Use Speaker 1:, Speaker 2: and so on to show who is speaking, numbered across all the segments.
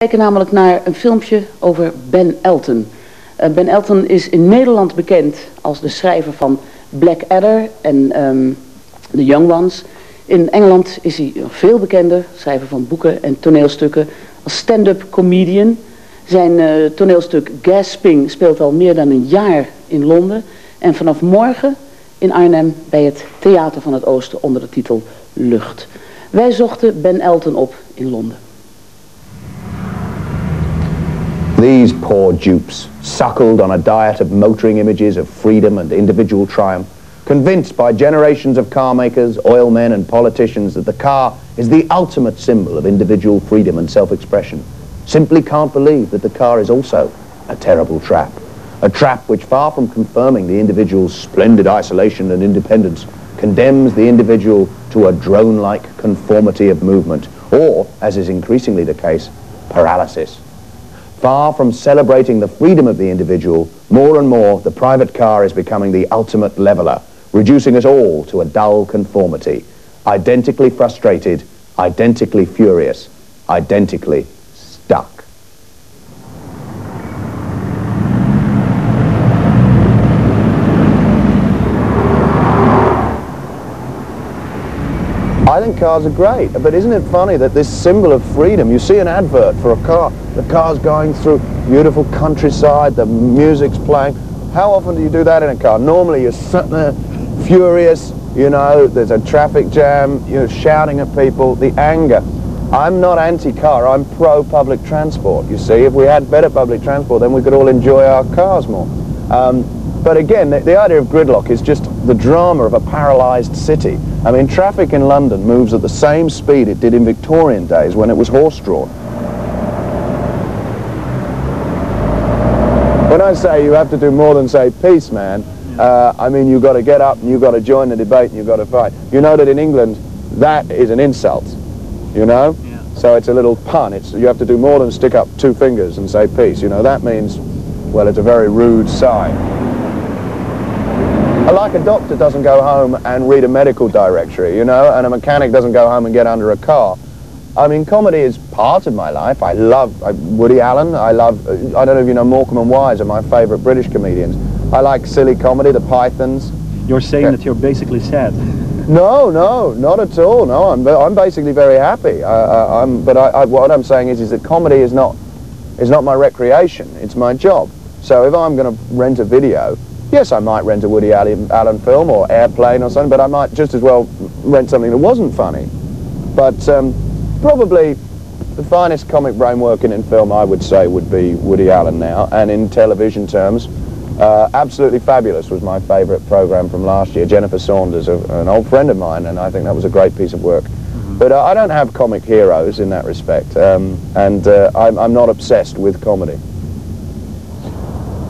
Speaker 1: We kijken namelijk naar een filmpje over Ben Elton. Ben Elton is in Nederland bekend als de schrijver van Blackadder en The Young Ones. In Engeland is hij veel bekender, schrijver van boeken en toneelstukken, als stand-up comedian. Zijn toneelstuk Gasping speelt al meer dan een jaar in Londen. En vanaf morgen in Arnhem bij het Theater van het Oosten onder de titel Lucht. Wij zochten Ben Elton op in Londen.
Speaker 2: These poor dupes, suckled on a diet of motoring images of freedom and individual triumph, convinced by generations of car makers, oil men and politicians that the car is the ultimate symbol of individual freedom and self-expression, simply can't believe that the car is also a terrible trap. A trap which, far from confirming the individual's splendid isolation and independence, condemns the individual to a drone-like conformity of movement, or, as is increasingly the case, paralysis. Far from celebrating the freedom of the individual, more and more the private car is becoming the ultimate leveler, reducing us all to a dull conformity, identically frustrated, identically furious, identically stuck. I think cars are great, but isn't it funny that this symbol of freedom, you see an advert for a car, the car's going through beautiful countryside, the music's playing. How often do you do that in a car? Normally you're sitting there furious, you know, there's a traffic jam, you're shouting at people, the anger. I'm not anti-car, I'm pro-public transport, you see. If we had better public transport, then we could all enjoy our cars more. But again, the idea of gridlock is just the drama of a paralysed city. I mean, traffic in London moves at the same speed it did in Victorian days when it was horse-drawn. When I say you have to do more than say peace, man, I mean you've got to get up and you've got to join the debate and you've got to fight. You know that in England, that is an insult, you know? Yeah. So it's a little pun. You have to do more than stick up two fingers and say peace. You know, that means, well, it's a very rude sign. Like a doctor doesn't go home and read a medical directory, you know, and a mechanic doesn't go home and get under a car. I mean, comedy is part of my life. I love Woody Allen. I don't know if you know, Morecambe and Wise are my favourite British comedians. I like silly comedy, the Pythons.
Speaker 3: You're saying that you're basically sad?
Speaker 2: No, not at all. No, I'm basically very happy. What I'm saying is that comedy is not my recreation. It's my job. So if I'm going to rent a video, yes, I might rent a Woody Allen film or Airplane or something, but I might just as well rent something that wasn't funny. But probably the finest comic brain working in film, I would say, would be Woody Allen now. And in television terms, Absolutely Fabulous was my favourite programme from last year. Jennifer Saunders, an old friend of mine, and I think that was a great piece of work. But I don't have comic heroes in that respect, I'm not obsessed with comedy.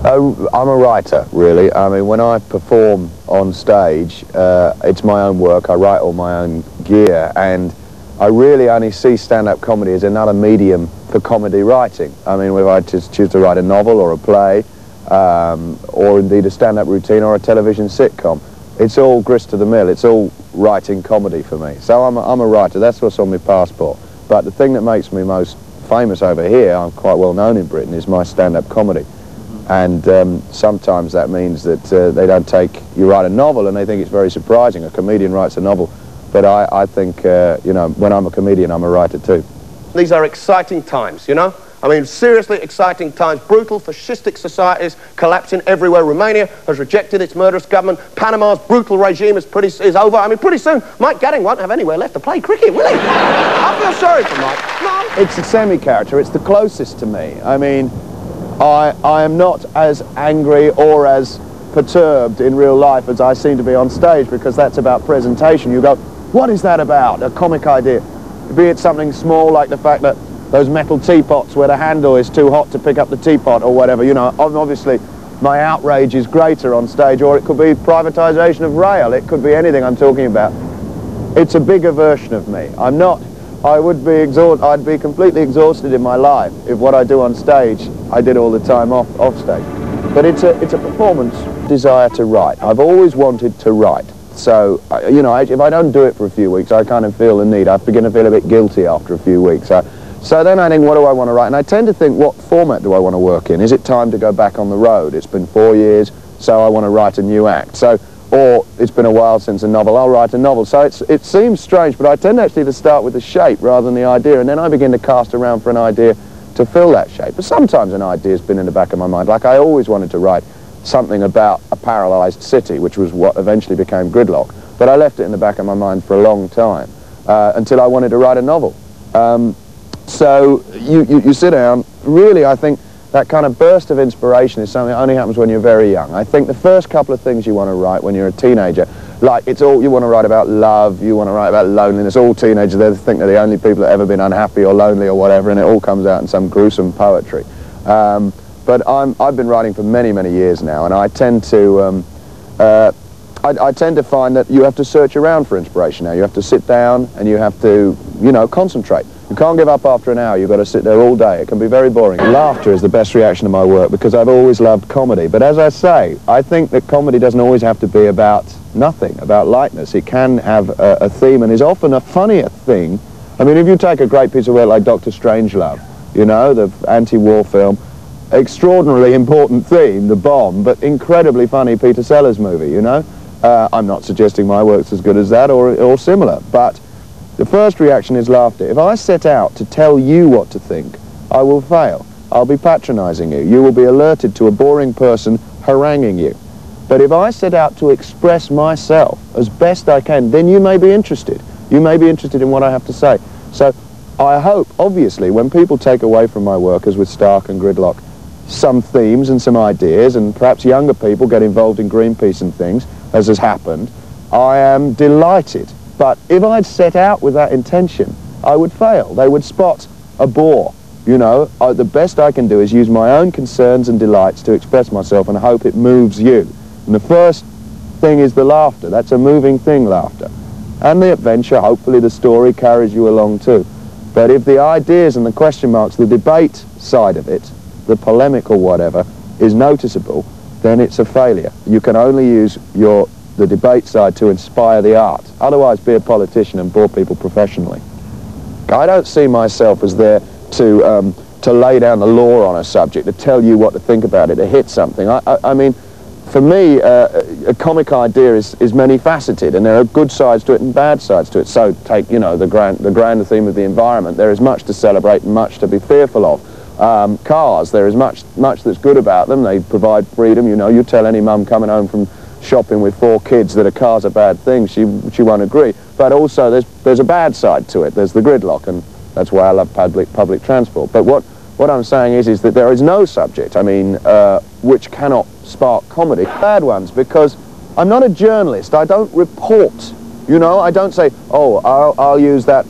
Speaker 2: I'm a writer, really. I mean, when I perform on stage, it's my own work. I write all my own gear, and I really only see stand-up comedy as another medium for comedy writing. I mean, if I just choose to write a novel or a play, or indeed a stand-up routine or a television sitcom, it's all grist to the mill. It's all writing comedy for me. So I'm a writer. That's what's on my passport. But the thing that makes me most famous over here, I'm quite well known in Britain, is my stand-up comedy. And sometimes that means that they don't you write a novel and they think it's very surprising. A comedian writes a novel. But I think, you know, when I'm a comedian, I'm a writer too.
Speaker 4: These are exciting times, you know? I mean, seriously exciting times. Brutal, fascistic societies collapsing everywhere. Romania has rejected its murderous government. Panama's brutal regime is over. I mean, pretty soon, Mike Gatting won't have anywhere left to play cricket, will he? I feel sorry for Mike. No.
Speaker 2: It's a semi-character. It's the closest to me. I mean, I am not as angry or as perturbed in real life as I seem to be on stage, because that's about presentation. You go, what is that about? A comic idea. Be it something small like the fact that those metal teapots where the handle is too hot to pick up the teapot or whatever, you know, obviously my outrage is greater on stage, or it could be privatisation of rail, it could be anything I'm talking about. It's a bigger version of me. I'd be completely exhausted in my life if what I do on stage, I did all the time off stage. But it's a performance desire to write. I've always wanted to write. So, you know, if I don't do it for a few weeks, I kind of feel the need. I begin to feel a bit guilty after a few weeks. So then I think, what do I want to write? And I tend to think, what format do I want to work in? Is it time to go back on the road? It's been 4 years, so I want to write a new act. So, or it's been a while since a novel, I'll write a novel. So it seems strange, but I tend actually to start with the shape rather than the idea, and then I begin to cast around for an idea to fill that shape. But sometimes an idea's been in the back of my mind. Like I always wanted to write something about a paralysed city, which was what eventually became Gridlock. But I left it in the back of my mind for a long time, until I wanted to write a novel. So you sit down, really I think that kind of burst of inspiration is something that only happens when you're very young. I think the first couple of things you want to write when you're a teenager, like it's all, you want to write about love, you want to write about loneliness, all teenagers, they think they're the only people that have ever been unhappy or lonely or whatever, and it all comes out in some gruesome poetry. But I've been writing for many, many years now, and I tend to I tend to find that you have to search around for inspiration now. You have to sit down and you have to, you know, concentrate. You can't give up after an hour. You've got to sit there all day. It can be very boring. Laughter is the best reaction to my work because I've always loved comedy. But as I say, I think that comedy doesn't always have to be about nothing, about lightness. It can have a theme and is often a funnier thing. I mean, if you take a great piece of work like Dr. Strangelove, you know, the anti-war film, extraordinarily important theme, the bomb, but incredibly funny Peter Sellers movie, you know. I'm not suggesting my work's as good as that or similar, but the first reaction is laughter. If I set out to tell you what to think, I will fail. I'll be patronising you. You will be alerted to a boring person haranguing you. But if I set out to express myself as best I can, then you may be interested. You may be interested in what I have to say. So I hope, obviously, when people take away from my work, as with Stark and Gridlock, some themes and some ideas, and perhaps younger people get involved in Greenpeace and things, as has happened, I am delighted. But if I'd set out with that intention, I would fail. They would spot a bore. You know, the best I can do is use my own concerns and delights to express myself and hope it moves you. And the first thing is the laughter. That's a moving thing, laughter. And the adventure, hopefully the story carries you along too. But if the ideas and the question marks, the debate side of it, the polemic or whatever, is noticeable, then it's a failure. You can only use the debate side to inspire the art. Otherwise, be a politician and bore people professionally. I don't see myself as there to lay down the law on a subject, to tell you what to think about it, to hit something. I mean, for me, a comic idea is many-faceted, and there are good sides to it and bad sides to it. So take, you know, the grand theme of the environment. There is much to celebrate and much to be fearful of. Cars, there is much that's good about them. They provide freedom. You know, you tell any mum coming home from shopping with 4 kids that a car's a bad thing, she won't agree. But also there's a bad side to it. There's the gridlock, and that's why I love public transport. But what I'm saying is that there is no subject, I mean, which cannot spark comedy. Bad ones, because I'm not a journalist. I don't report. You know, I don't say, oh, I'll use that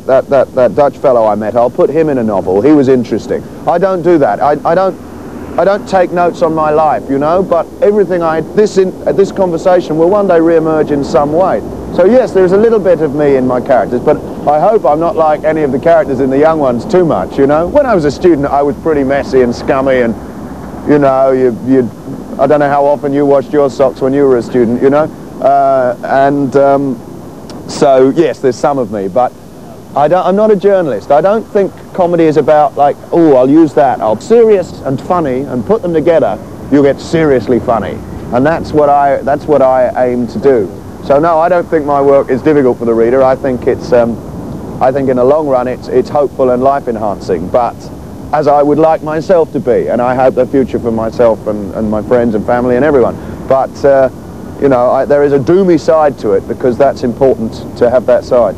Speaker 2: Dutch fellow I met. I'll put him in a novel. He was interesting. I don't do that. I don't take notes on my life, you know, but everything this conversation will one day re-emerge in some way. So yes, there's a little bit of me in my characters, but I hope I'm not like any of the characters in the young ones too much, you know. When I was a student, I was pretty messy and scummy, and, you know, I don't know how often you washed your socks when you were a student, you know, so yes, there's some of me, but I'm not a journalist. I don't think comedy is about like, oh, I'll use that. I'll serious and funny and put them together. You'll get seriously funny, and that's what I aim to do. So no, I don't think my work is difficult for the reader. I think it's, I think in the long run it's hopeful and life enhancing. But as I would like myself to be, and I hope the future for myself and my friends and family and everyone. But you know, there is a doomy side to it, because that's important to have that side.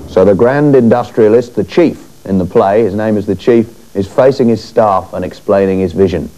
Speaker 2: So the grand industrialist, the chief in the play, his name is the Chief, is facing his staff and explaining his vision.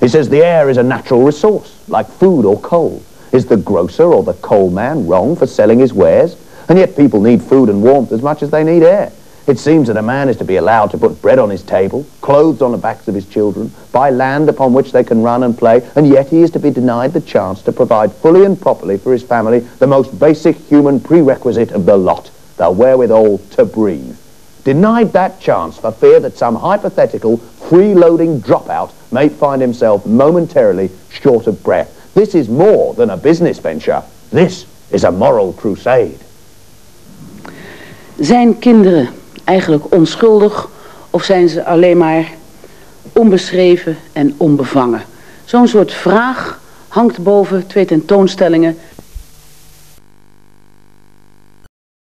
Speaker 2: He says the air is a natural resource, like food or coal. Is the grocer or the coal man wrong for selling his wares? And yet people need food and warmth as much as they need air. It seems that a man is to be allowed to put bread on his table, clothes on the backs of his children, buy land upon which they can run and play, and yet he is to be denied the chance to provide fully and properly for his family the most basic human prerequisite of the lot, the wherewithal to breathe. Denied that chance for fear that some hypothetical freeloading dropout may find himself momentarily short of breath. This is more than a business venture. This is a moral crusade.
Speaker 1: Zijn kinderen eigenlijk onschuldig Of zijn ze alleen maar onbeschreven en onbevangen? Zo'n soort vraag hangt boven twee tentoonstellingen